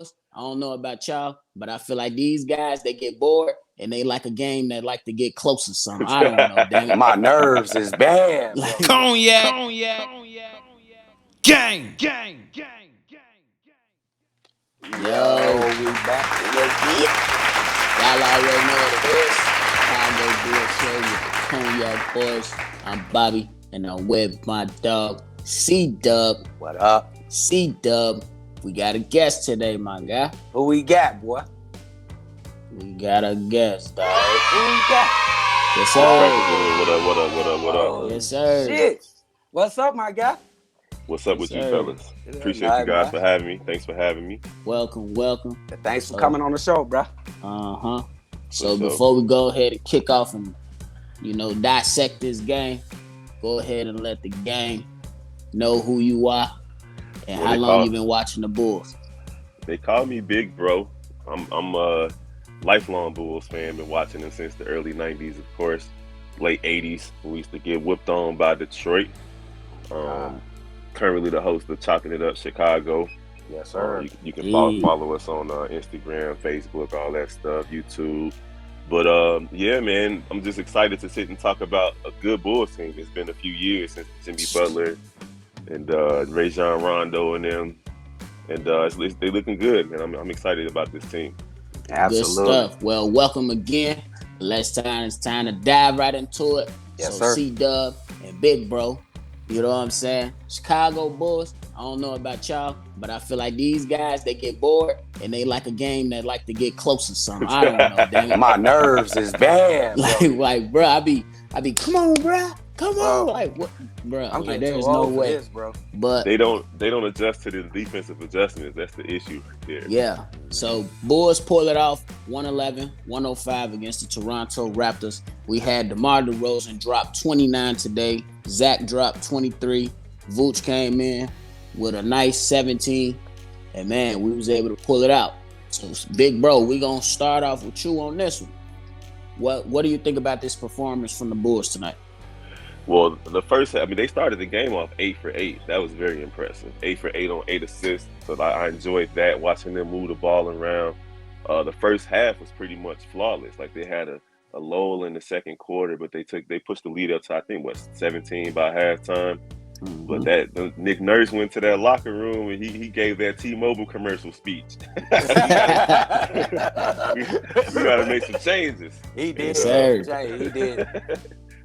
I don't know about y'all, but I feel like these guys, they get bored and they like a game that like to get close or something. I don't know, damn it. My nerves is bad, bro. Like, Cognac, gang. yo, We back. y'all already know what it is. Chicago Boyz Show with the Kognac Boyz. I'm Bobby, and I'm with my dog, C-Dub. What up? C-Dub. We got a guest today, my guy. Who we got, boy? We got a guest, dog. Who we got? Yes, sir. What up? Yes, sir. Shit. What's up, my guy? What's up with you sir. fellas? Appreciate you guys for having me. Thanks for having me. Welcome. Thanks for coming on the show, bro. So What's up? before we go ahead and kick off and, dissect this game, go ahead and let the gang know who you are and how long you've been watching the Bulls. They call me Big Bro. I'm a lifelong Bulls fan. Been watching them since the early 90s, of course. Late 80s. We used to get whipped on by Detroit. Currently the host of Chopping It Up Chicago. Yes, sir. You can follow us on Instagram, Facebook, all that stuff, YouTube. But yeah, man, I'm just excited to sit and talk about a good Bulls team. It's been a few years since Jimmy Butler and Rajon Rondo and them, and they looking good, man. I'm excited about this team. Absolutely. Good stuff. Well, welcome again. It's time to dive right into it. Yes, so sir. C-Dub and Big Bro, you know what I'm saying? Chicago Bulls. I don't know about y'all, but I feel like these guys, they get bored and they like a game that like to get close or something. I don't know, damn it. My nerves is bad, bro. like, bro, I be, come on, bro, come on, Bro. like, what, bro? I'm Like, getting there's too no old for way, this, bro. but They don't adjust to the defensive adjustments. That's the issue right there. yeah. So Bulls pull it off 111-105 against the Toronto Raptors. We had DeMar DeRozan drop 29 today. Zach dropped 23. Vooch came in with a nice 17. And man, we was able to pull it out. So Big Bro, we gonna start off with you on this one. What do you think about this performance from the Bulls tonight? Well, the first, they started the game off 8 for 8. That was very impressive. 8 for 8 on 8 assists. So I enjoyed that, watching them move the ball around. The first half was pretty much flawless. Like they had a lull in the second quarter, but they pushed the lead up to, I think, 17 by halftime. Mm-hmm. But Nick Nurse went to that locker room and he gave that T-Mobile commercial speech. we gotta make some changes. He did. Sir. He did.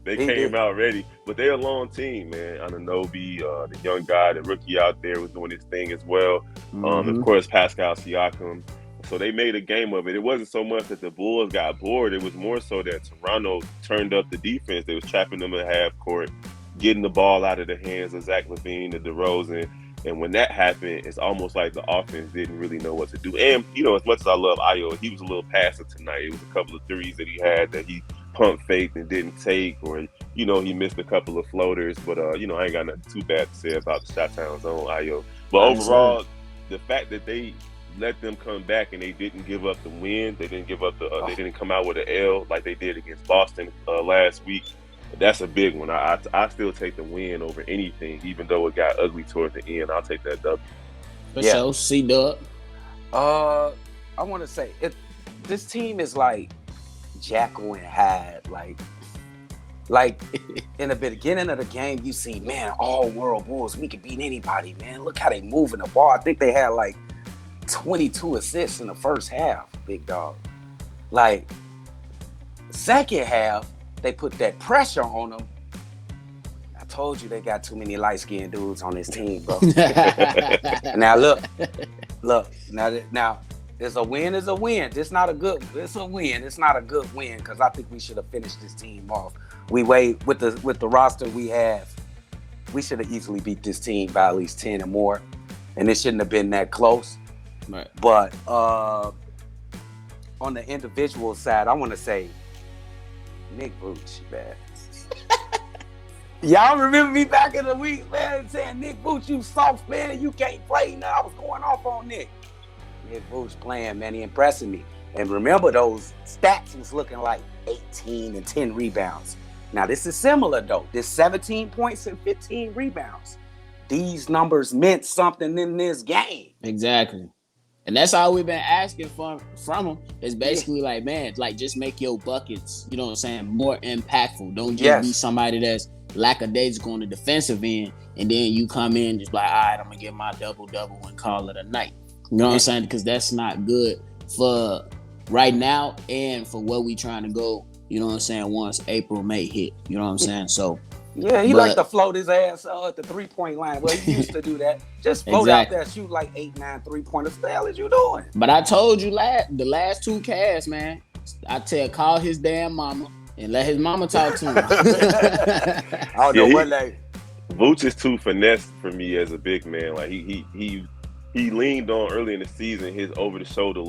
They came out ready, but they're a long team, man. Anunoby, the young guy, the rookie out there, was doing his thing as well. Mm-hmm. Of course, Pascal Siakam. So they made a game of it. It wasn't so much that the Bulls got bored. It was more so that Toronto turned up the defense. They was trapping them at half court, getting the ball out of the hands of Zach Lavine and DeRozan. And when that happened, it's almost like the offense didn't really know what to do. And, as much as I love Ayo, he was a little passive tonight. It was a couple of threes that he had that he pump faked and didn't take, or he missed a couple of floaters, but I ain't got nothing too bad to say about the shot town zone, Ayo. But overall, the fact that they let them come back and they didn't give up the win, they didn't give up they didn't come out with an L like they did against Boston last week. That's a big one. I still take the win over anything, even though it got ugly toward the end. I'll take that W. For sure, C-Dub. I want to say this team is like Jekyll and Hyde. Like in the beginning of the game, you see, man, all world Bulls, we can beat anybody, man. Look how they moving the ball. I think they had like 22 assists in the first half, big dog. Like second half, they put that pressure on them. I told you they got too many light-skinned dudes on this team, bro. Now look. Now, it's a win. It's a win. It's not a good. It's a win. It's not a good win because I think we should have finished this team off. We wait with the roster we have. We should have easily beat this team by at least 10 or more, and it shouldn't have been that close. Right. But on the individual side, I want to say Nick Vooch, man. Y'all remember me back in the week, man, saying, Nick Vooch, you soft, man, you can't play. Now I was going off on Nick. Nick Vooch playing, man, he impressing me. And remember, those stats was looking like 18 and 10 rebounds. Now, this is similar, though. This 17 points and 15 rebounds. These numbers meant something in this game. Exactly. And that's all we've been asking from him. Is basically like, man, like just make your buckets, you know what I'm saying, more impactful. Don't just be somebody that's lackadaisical on the defensive end, and then you come in just like, all right, I'm gonna get my double and call it a night. You know what I'm saying? Because that's not good for right now and for where we trying to go. You know what I'm saying? Once April, May hit, you know what I'm saying? So. Yeah, he like to float his ass at the 3-point line. Well, he used to do that. Just float out there, shoot like 8, 9 3-pointers. What the hell is you doing? But I told you the last 2 casts, man. Call his damn mama and let his mama talk to him. I don't know what they. Vooch is too finesse for me as a big man. Like he leaned on early in the season his over the shoulder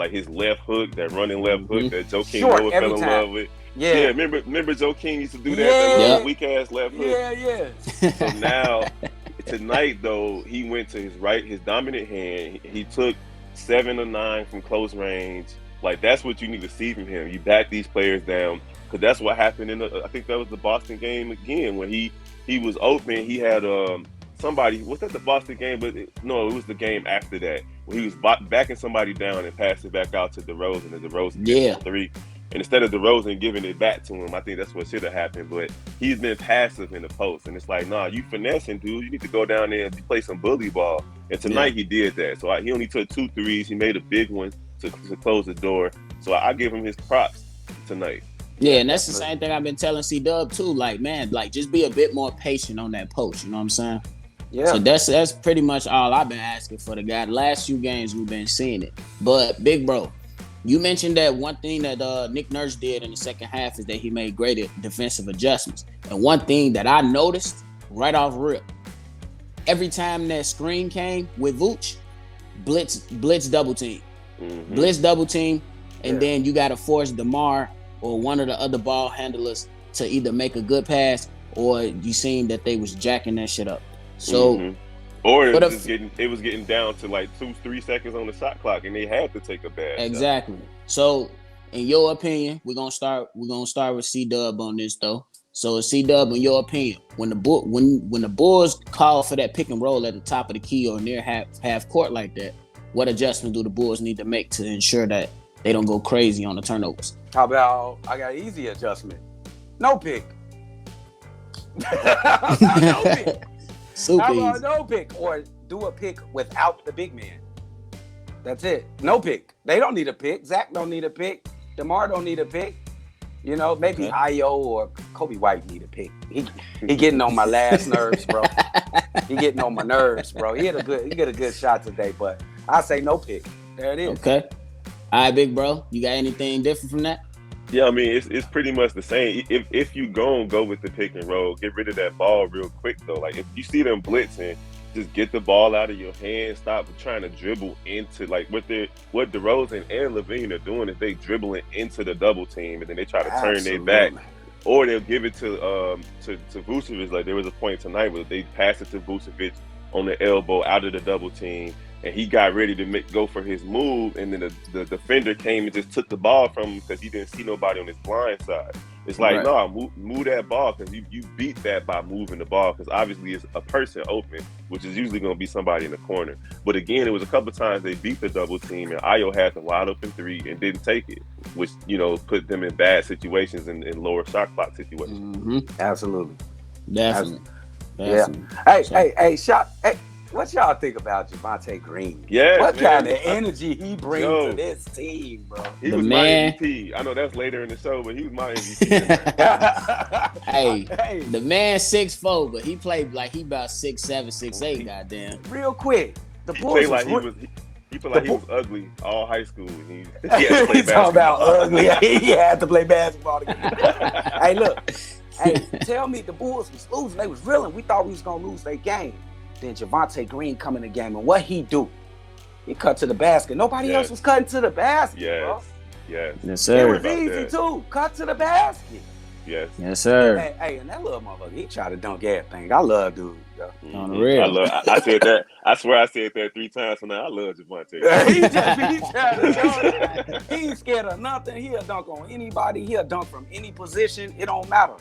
his left hook, that running left hook that Joe King Noah fell in love with. Yeah, remember Joe King used to do that weak ass left hook. Yeah. So now tonight though, he went to his dominant hand. He took 7 or 9 from close range. Like that's what you need to see from him. You back these players down, because that's what happened I think that was the Boston game again when he was open. He had somebody. Was that the Boston game? But no, it was the game after that when he was backing somebody down and passed it back out to DeRozan, and DeRozan gets the 3. And instead of DeRozan giving it back to him, I think that's what should have happened. But he's been passive in the post. And it's like, nah, you finessing, dude. You need to go down there and play some bully ball. And tonight he did that. So he only took 2 threes. He made a big one to close the door. So I give him his props tonight. Yeah, and that's the same thing I've been telling C-Dub too. Like, man, like just be a bit more patient on that post. You know what I'm saying? Yeah. So that's pretty much all I've been asking for the guy. The last few games we've been seeing it. But big bro, you mentioned that one thing that Nick Nurse did in the second half is that he made great defensive adjustments. And one thing that I noticed right off rip, every time that screen came with Vooch, blitz double team. Mm-hmm. Blitz double team, and then you got to force Demar or one of the other ball handlers to either make a good pass or you seen that they was jacking that shit up. So, or it was getting down to like 2-3 seconds on the shot clock, and they had to take a bad exactly. Shot. So, in your opinion, we're gonna start with C-Dub on this though. So, C-Dub, in your opinion, when the Bulls call for that pick and roll at the top of the key or near half court like that, what adjustment do the Bulls need to make to ensure that they don't go crazy on the turnovers? How about I got an easy adjustment? No pick. No pick. Super How about easy. No pick, or do a pick without the big man? That's it. No pick. They don't need a pick. Zach don't need a pick. DeMar don't need a pick. You know, maybe Ayo or Kobe White need a pick. He getting on my last nerves, bro. He getting on my nerves, bro. He get a good shot today, but I say no pick. There it is. Okay. All right, big bro. You got anything different from that? Yeah, I mean it's pretty much the same. If you go with the pick and roll, get rid of that ball real quick though. Like if you see them blitzing, just get the ball out of your hand. Stop trying to dribble into what DeRozan and Lavine are doing is they dribbling into the double team and then they try to turn their back, or they'll give it to Vucevic. Like there was a point tonight where they passed it to Vucevic on the elbow out of the double team. And he got ready to go for his move, and then the defender came and just took the ball from him because he didn't see nobody on his blind side. It's like, no, move that ball, because you beat that by moving the ball, because obviously it's a person open, which is usually going to be somebody in the corner. But again, it was a couple of times they beat the double team, and Ayo had the wide open 3 and didn't take it, which, put them in bad situations and in lower shot clock situations. Mm-hmm. Absolutely. Definitely. Yeah. Hey, what y'all think about Javonte Green? Yeah, what kind of energy he brings to this team, bro? He was my MVP. I know that's later in the show, but he was my MVP. hey, the man 6'4", but he played like he about 6'7", 6'8". Goddamn. Real quick, the Bulls he played like he was ugly all high school. He had to play basketball. About ugly. He had to play basketball again. Hey, look. Hey, tell me the Bulls was losing. They was reeling. We thought we was gonna lose their game. Then Javonte Green come in the game, and what he do? He cut to the basket. Nobody else was cutting to the basket, bro. Yes, sir. It was easy too. Cut to the basket. Yes, sir. Hey, and that little motherfucker, he tried to dunk everything. I love dude. On the real. I said that. I swear I said that 3 times from now. I love Javonte. He ain't scared of nothing. He'll dunk on anybody. He'll dunk from any position. It don't matter.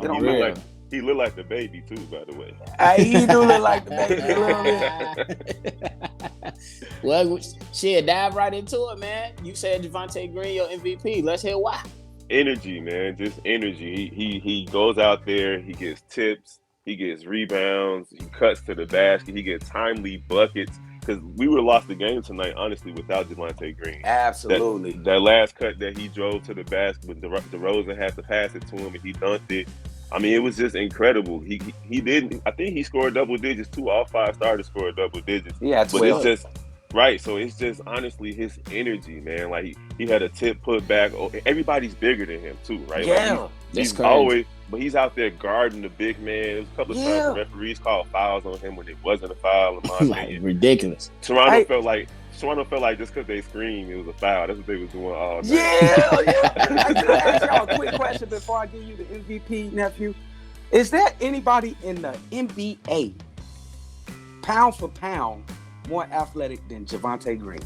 It don't matter. He looked like the baby too, by the way. He do look like the baby a little bit. Well, shit, dive right into it, man. You said Javonte Green your MVP. Let's hear why. Energy, man, just energy. He goes out there, he gets tips, he gets rebounds, he cuts to the basket, he gets timely buckets. Because we would have lost the game tonight, honestly, without Javonte Green. Absolutely. That last cut that he drove to the basket, when DeRozan had to pass it to him, and he dunked it. I mean, it was just incredible. He didn't. I think he scored double digits too. All 5 starters scored double digits. Yeah, but it's just right. So it's just honestly his energy, man. Like he had a tip put back. Everybody's bigger than him too, right? Yeah, like he's always. But he's out there guarding the big man. There was a couple of times the referees called fouls on him when it wasn't a foul. In my opinion. Ridiculous. Toronto felt like just because they screamed, it was a foul. That's what they was doing all day. Yeah. I just ask y'all a quick question before I give you the MVP, nephew. Is there anybody in the NBA, pound for pound, more athletic than Javonte Green?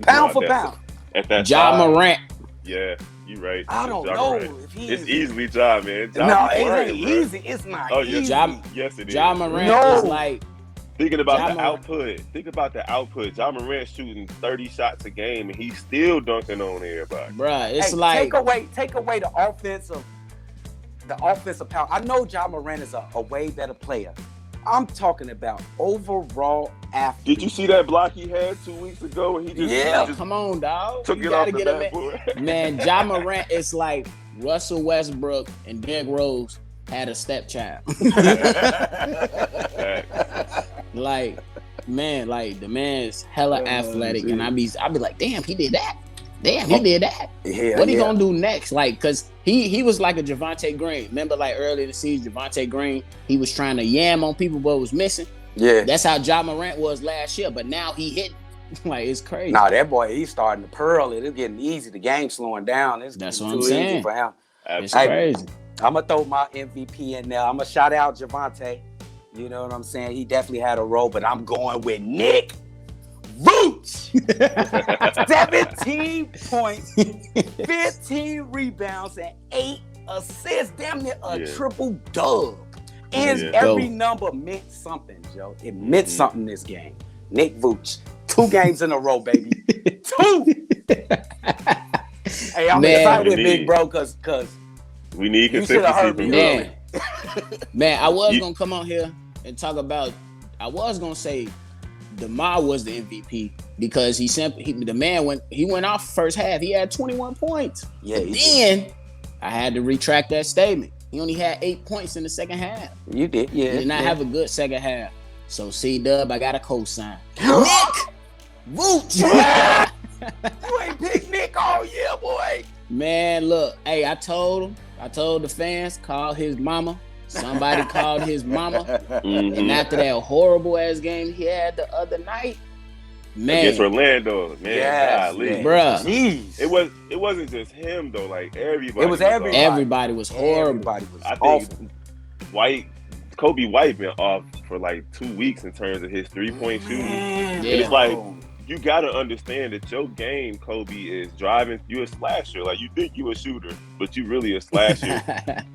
Pound for pound. At that Ja Morant. Yeah, you're right. I don't know if it's easily Ja, man. No, it ain't easy. It's not easy. Yes, it is. Ja Morant is like. Thinking about the output. Think about the output. Ja Morant shooting 30 shots a game, and he's still dunking on everybody. Bruh, it's like take away the offensive power. I know Ja Morant is a way better player. I'm talking about overall athlete. Did you see that block he had 2 weeks ago? And he just come on, dog. Took it off the backboard. Man, Ja Morant is like Russell Westbrook and Derrick Rose had a stepchild. Like the man is hella athletic, and I be like, damn, he did that. Damn, he did that. Yeah, what he gonna do next? Like, cause he was like a Javonte Green. Remember, like earlier in the season, Javonte Green, he was trying to yam on people, but was missing. Yeah, that's how Ja Morant was last year. But now he hit. Like, it's crazy. Nah, that boy, he's starting to pearl it. It's getting easy. The game's slowing down. That's what I'm saying. Easy for him. It's crazy. I'm gonna throw my MVP in there. I'm gonna shout out Javonte. You know what I'm saying? He definitely had a role, but I'm going with Nick Vooch. 17 points, 15 rebounds, and 8 assists. Damn near a triple dub. And every number meant something, Joe. It meant something this game. Nick Vooch. 2 games in a row, baby. 2. Hey, I'm excited with Big Bro because we need consistency from him. Man, I was gonna come on here and talk about. I was gonna say Demar was the MVP because the man went off first half. He had 21 points. Yeah. Then I had to retract that statement. He only had 8 points in the second half. You did, yeah. He did not have a good second half. So C-Dub, I got a co-sign. Nick Vooch. You ain't picked Nick all year, boy. Man, look, hey, I told the fans, call his mama. Somebody called his mama. And after that horrible ass game he had the other night, man. Against Orlando, man. Yes, bruh. Jeez. It wasn't just him though, like everybody. It was everybody. Everybody was horrible. Everybody was awful. Kobe White been off for like 2 weeks in terms of his 3-point shooting. And it's like, you got to understand that your game, Kobe, is driving. You're a slasher. Like, you think you a shooter, but you really a slasher.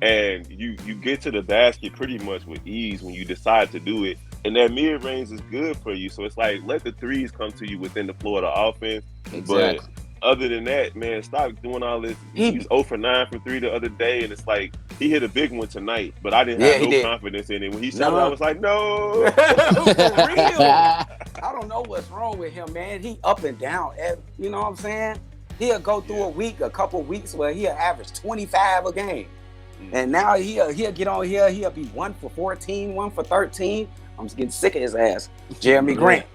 And you get to the basket pretty much with ease when you decide to do it. And that mid-range is good for you. So it's like, let the threes come to you within the floor of the offense. Exactly. But other than that, man, stop doing all this. He was 0 for 9 from 3 the other day, and it's like, he hit a big one tonight, but I didn't have no confidence in it. When he shot it, I was like, no. For real. I don't know what's wrong with him, man. He up and down. You know what I'm saying? He'll go through a couple weeks where he'll average 25 a game. And now he'll get on here. He'll be 1 for 14, 1 for 13. I'm just getting sick of his ass. Jeremy Grant.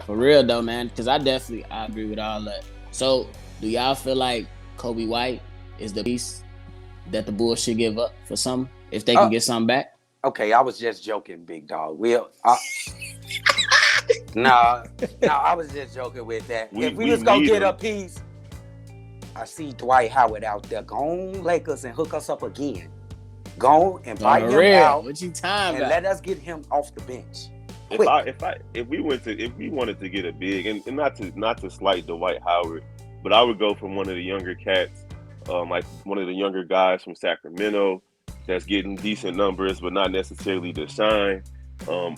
For real though, man, because I agree with all that. So, do y'all feel like Kobe White is the piece that the Bulls should give up for something if they can get something back? Okay, I was just joking, big dog. I was just joking with that. If we just gonna get a piece, I see Dwight Howard out there. Go on, Lakers, and hook us up again. Go and invite him out. What you talking about? And let us get him off the bench. If we wanted to get a big, and not to slight Dwight Howard, but I would go from one of the younger cats. like one of the younger guys from Sacramento that's getting decent numbers, but not necessarily to shine.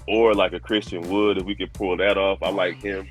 Or like a Christian Wood, if we could pull that off. I like him.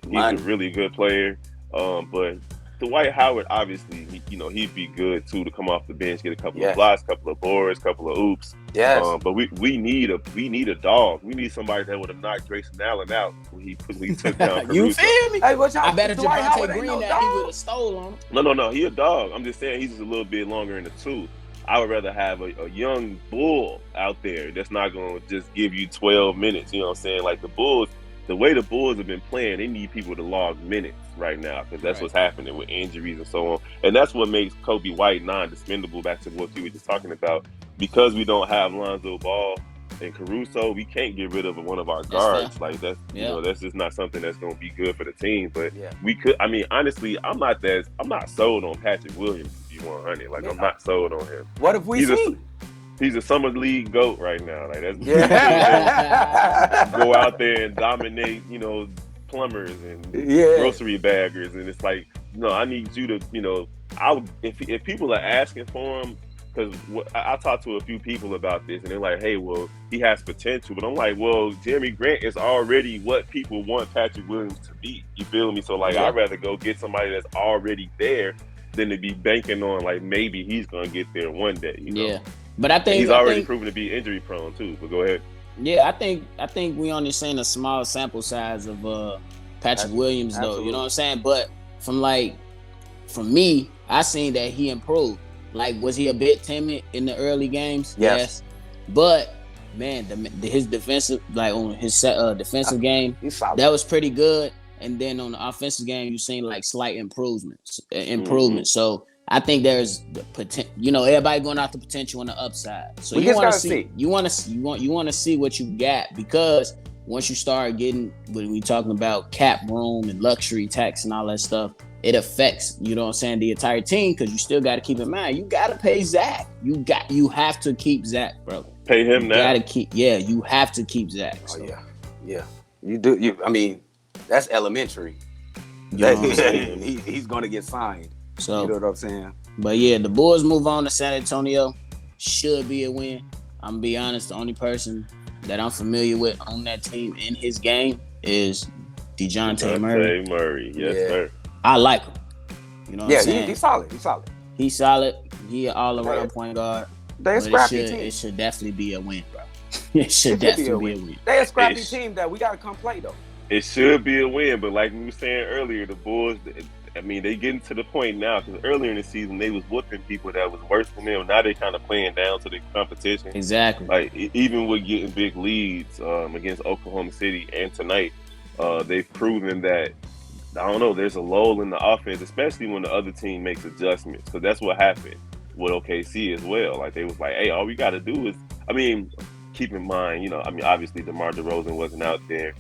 He's a really good player. But Dwight Howard, obviously, he'd be good too to come off the bench, get a couple of blocks, couple of boards, couple of oops. Yes. But we need a dog. We need somebody that would have knocked Grayson Allen out when he took down Caruso. You feel me? Hey, I bet if Javonte Green that he would have stole on him. No, he a dog. I'm just saying he's just a little bit longer in the tooth. I would rather have a young bull out there that's not going to just give you 12 minutes. You know what I'm saying? Like the Bulls, the way the Bulls have been playing, they need people to log minutes right now because that's what's happening with injuries and so on. And that's what makes Kobe White non-dispendable, back to what you were just talking about. Because we don't have Lonzo Ball and Caruso, we can't get rid of one of our guards. Like that's that's just not something that's going to be good for the team. But we could. I mean, honestly, I'm not sold on Patrick Williams. If you 100, like I'm not sold on him. What if we see? He's a summer league GOAT right now. Like that's go out there and dominate, plumbers and grocery baggers, and it's like, I need you to, if people are asking for him, because I talked to a few people about this, and they're like, hey, well, he has potential, but I'm like, well, Jeremy Grant is already what people want Patrick Williams to be. You feel me? So like, I'd rather go get somebody that's already there than to be banking on like maybe he's gonna get there one day. Yeah. But I think he's already proven to be injury prone too. But go ahead. Yeah, I think we only seen a small sample size of Patrick Williams though. Absolutely. You know what I'm saying? But from me, I seen that he improved. Like, was he a bit timid in the early games? Yes. But man, his defensive, like on his defensive game, that was pretty good. And then on the offensive game, you seen like slight improvements. Mm-hmm. So I think there's the potential. Everybody going out the potential on the upside. So you want to see. You want to see what you got, because once you start getting, when we talking about cap room and luxury tax and all that stuff, it affects, the entire team, because you still got to keep in mind, you got to pay Zach. You have to keep Zach, bro. Pay him now. You have to keep Zach. So. Oh yeah. You do. I mean, that's elementary. He's going to get signed. So, you know what I'm saying? But yeah, the Bulls move on to San Antonio. Should be a win. I'm gonna be honest, the only person that I'm familiar with on that team in his game is DeJounte Murray. Yes, sir. I like him. You know what I'm saying? He's solid. He's solid. He an all-around point guard. They're a scrappy team. It should definitely be a win, bro. It should definitely be a win. They're a scrappy team that we got to come play, though. It should be a win, but like we were saying earlier, the Bulls, I mean, they getting to the point now, because earlier in the season, they was whooping people that was worse than them. Now they kind of playing down to the competition. Exactly. Like, even with getting big leads against Oklahoma City and tonight, they've proven that, I don't know, there's a lull in the offense, especially when the other team makes adjustments, because that's what happened with OKC as well. Like, they was like, hey, all we got to do is, keep in mind, obviously DeMar DeRozan wasn't out there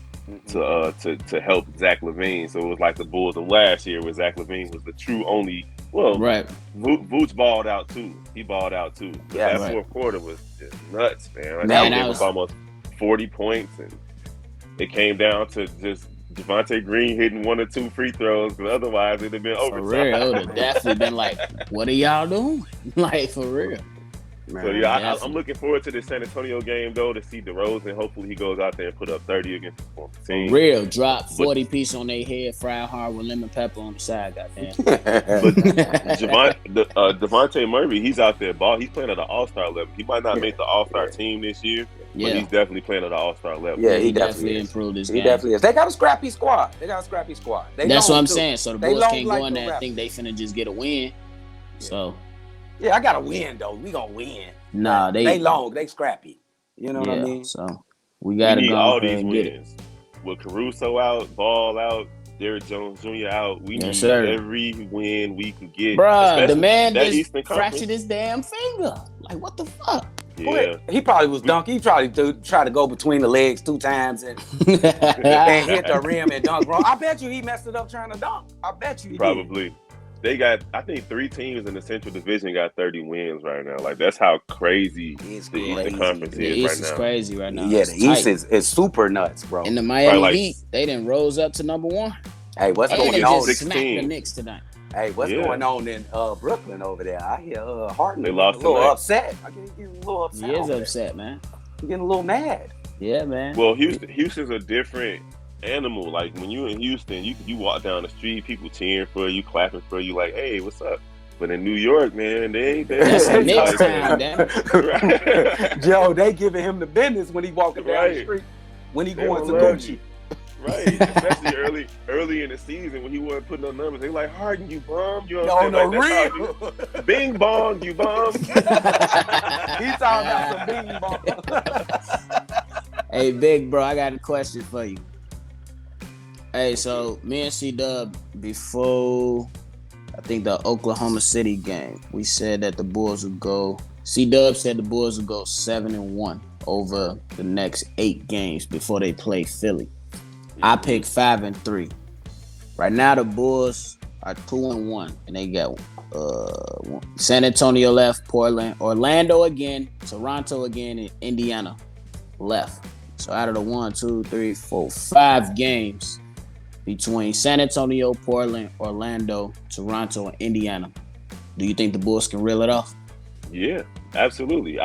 to help Zach Lavine. So it was like the Bulls of last year, where Zach Lavine was the true only. Well, right. Vooch balled out too. He balled out too. But that fourth quarter was just nuts, man. That was almost 40 points, and it came down to just Javonte Green hitting 1 or 2 free throws, because otherwise it'd have been overtime. For real, it would have definitely been like, what are y'all doing? Like, for real. Man, so yeah, I'm looking forward to this San Antonio game though, to see DeRozan. Hopefully he goes out there and put up 30 against the former team. For real, drop 40 piece on their head, fried hard with lemon pepper on the side, goddamn. But Devontae Murray, he's out there ball. He's playing at an all-star level. He might not make the all-star team this year, but he's definitely playing at an all-star level. Yeah, he definitely improved his game. He definitely is. They got a scrappy squad. That's what I'm saying. So the Bulls can't go in there and think they finna just get a win. So. Yeah, I got to win, though. We going to win. Nah, they long. They scrappy. You know what I mean? So we got to go all these wins. With Caruso out, Ball out, Derrick Jones Jr. out, we need every win we can get. Bruh, the man just fractured his damn finger. Like, what the fuck? Yeah. He probably was dunk. He probably tried to go between the legs 2 times and hit the rim and dunk wrong. I bet you he messed it up trying to dunk. I bet you he probably did. They got, I think 3 teams in the Central Division got 30 wins right now. Like, that's how crazy the Eastern Conference is right now. The East is crazy right now. Yeah, the East is super nuts, bro. And the Miami Heat, they done rose up to number 1. Hey, what's going on? Smack the Knicks tonight. Hey, what's going on in Brooklyn over there? I hear Harden They getting a lost little tonight. upset. I get getting a little upset. He is upset, man. I'm getting a little mad. Yeah, man. Well, Houston's a different animal. Like when you in Houston, you walk down the street, people cheering for you, clapping for you, like, "Hey, what's up?" But in New York, man, they That's a Knicks town, damn it. Right. Joe, they giving him the business when he walking down the street. When he going to Gucci. Right, especially early in the season when he wasn't putting up numbers. They like, Harden, you bum. You know No, what I'm saying? real. Bing bong, you bum. He talking about some bing bong. Hey, big bro, I got a question for you. Hey, so me and C-Dub, before I think the Oklahoma City game, we said that the Bulls would go. C-Dub said the Bulls would go 7-1 over the next 8 games before they play Philly. I picked 5-3. Right now the Bulls are 2-1, and they got San Antonio left, Portland, Orlando again, Toronto again, and Indiana left. So out of the 5 games between San Antonio, Portland, Orlando, Toronto, and Indiana, do you think the Bulls can reel it off? Yeah, absolutely.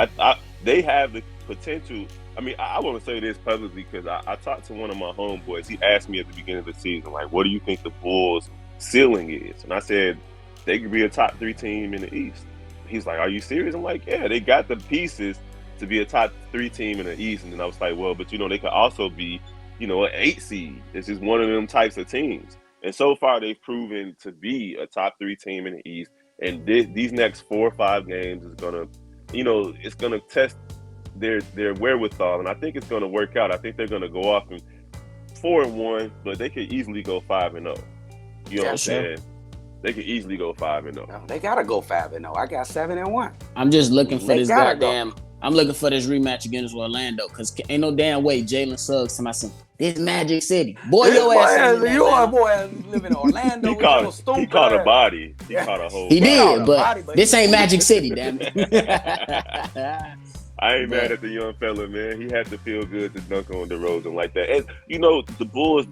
They have the potential. I mean, I want to say this publicly because I talked to one of my homeboys. He asked me at the beginning of the season, like, what do you think the Bulls' ceiling is? And I said, they could be a top 3 team in the East. He's like, are you serious? I'm like, yeah, they got the pieces to be a top 3 team in the East. And then I was like, well, but, they could also be, an 8 seed. It's just one of them types of teams. And so far, they've proven to be a top 3 team in the East. And these next 4 or 5 games is going to, it's going to test their wherewithal, and I think it's going to work out. I think they're going to go off and 4-1, but they could easily go 5-0. You know what I'm saying? They could easily go 5-0. They gotta go 5-0. I got 7-1. I'm just looking for this goddamn. I'm looking for this rematch against Orlando because ain't no damn way Jalen Suggs to myself. This Magic City, boy, your ass. You a boy live in Orlando. He caught a body. He caught a whole. He body. did, but this ain't Magic City, damn it. I ain't mad at the young fella, man. He had to feel good to dunk on DeRozan like that. And the Bulls,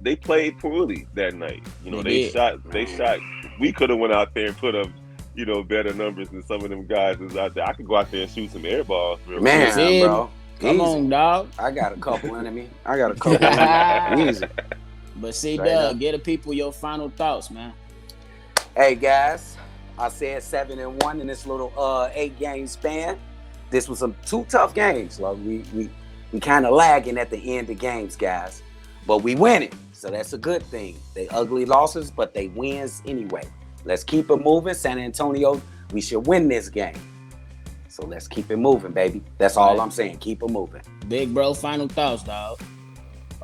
they played poorly that night. They shot. We could have went out there and put up, better numbers than some of them guys that's out there. I could go out there and shoot some air balls. Man, bro. Come on, dog. I got a couple in me. Easy. But see, Doug, get the people your final thoughts, man. Hey, guys. I said 7-1 in this little 8-game span. This was some 2 tough games. Like we kind of lagging at the end of games, guys. But we winning. So that's a good thing. They ugly losses, but they wins anyway. Let's keep it moving. San Antonio, we should win this game. So let's keep it moving, baby. That's all I'm saying. Keep it moving. Big bro, final thoughts, dog.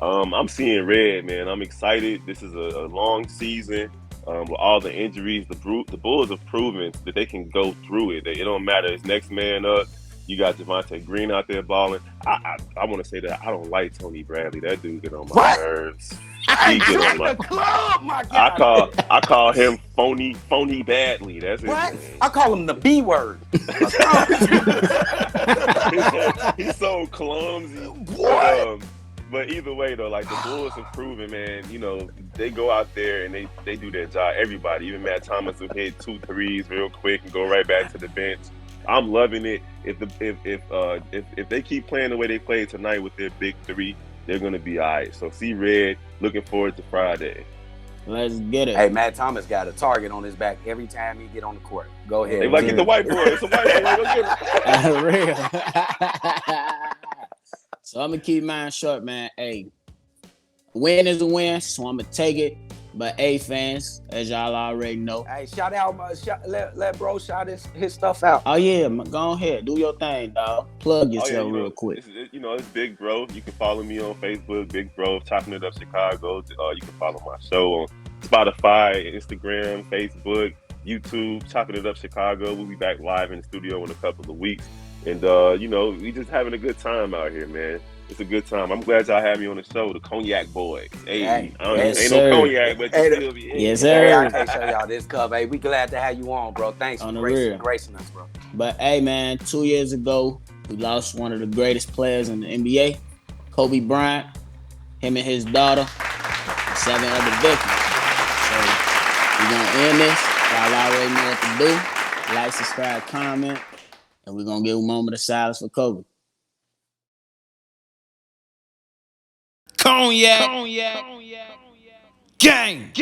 I'm seeing red, man. I'm excited. This is a long season. With all the injuries, the Bulls have proven that they can go through it. It don't matter. It's next man up. You got Javonte Green out there balling. I want to say that I don't like Tony Bradley. That dude get on my nerves. He get on my club, my God. I call him phony badly. That's it. What? I call him the B word. He's so clumsy. What? But either way, though, like the Bulls have proven, man, they go out there and they do their job. Everybody, even Matt Thomas, who hit 2 threes real quick and go right back to the bench. I'm loving it. If they keep playing the way they played tonight with their big 3, they're gonna be all right. So see red. Looking forward to Friday. Let's get it. Hey, Matt Thomas got a target on his back every time he get on the court. Go ahead. They like get the white boy. It's a white boy. Go get Real. So I'm gonna keep mine short, man. Hey, win is a win, so I'm gonna take it. But hey, fans, as y'all already know. Hey, shout out, let bro shout his stuff out. Oh yeah, go ahead, do your thing, dog. Plug yourself real quick. It's Big Bro. You can follow me on Facebook, Big Bro, Chopping It Up Chicago. You can follow my show on Spotify, Instagram, Facebook, YouTube, Chopping It Up Chicago. We'll be back live in the studio in a couple of weeks. And, we just having a good time out here, man. It's a good time. I'm glad y'all had me on the show, the Cognac Boyz. Hey, ain't no cognac, but you still be in. Yes, sir. Hey, I can't show y'all this cup, hey. We glad to have you on, bro. Thanks for gracing us, bro. But hey, man, 2 years ago, we lost one of the greatest players in the NBA, Kobe Bryant. Him and his daughter, 7 other victims. So We're gonna end this. Y'all already know what to do. Like, subscribe, comment, and we're gonna give a moment of silence for Kobe. Cognac. Gang.